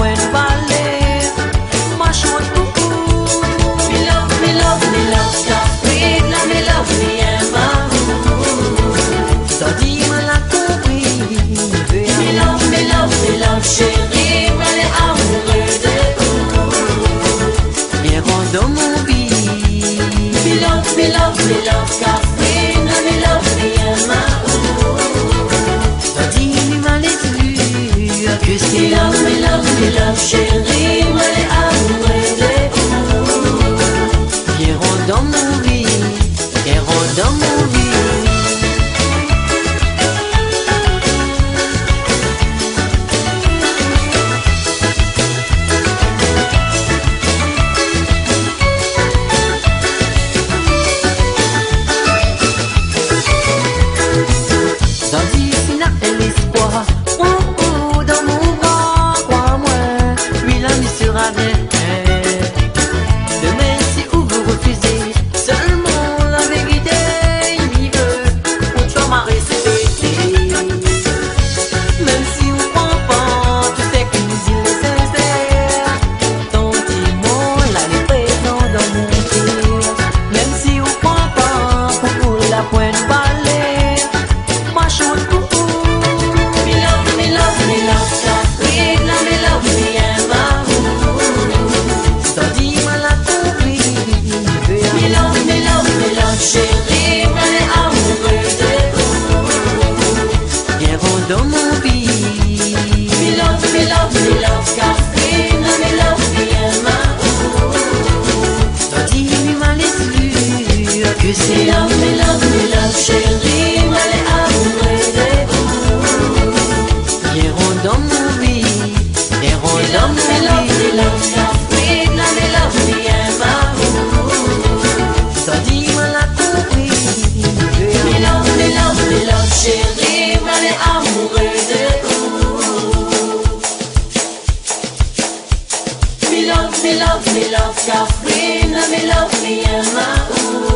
pointe balai. Moi chante coucou. Me love, Catherine, me love, me Emma. Ça dit moi la compris. Me love, chérie, moi les amoureux de vous. Bien rond mon vie. Me love, Catherine, me love, me Emma. Ça dit moi les plus que c'est Me love, chérie, moi les amoureux de vous. bien rond dans mon vie. Bien rond dans mon vie. Dans d'ici là est l'espoir. Oh oh dans mon bras, crois-moi, lui la nuit sera bien. Demain si où vous refusez, seulement la vérité il veut, pour toi m'a respecté. Même si on prend pas, tu sais que nous il est sincère. Ton petit mot là il est présent dans mon cœur. Même si on prend pas, pour la pointe balai. Moi chante coucou. Me love, Catherine, me love, me Emma. Ça dit moi la compris. Me love, chérie, moi les amoureux de vous. Bien rond dans mon vie. Me love, Catherine, me love, me Emma. Ça dit moi les sûr que c'est Me love, chérie, moi les amoureux de vous. bien rond dans mon vie. Bien rond dans mon vie. Me love, Catherine, me love, me Emma. Ça dit moi la compris. Me love, chérie, moi les amoureux de vous. Me love, Catherine, me love, me Emma.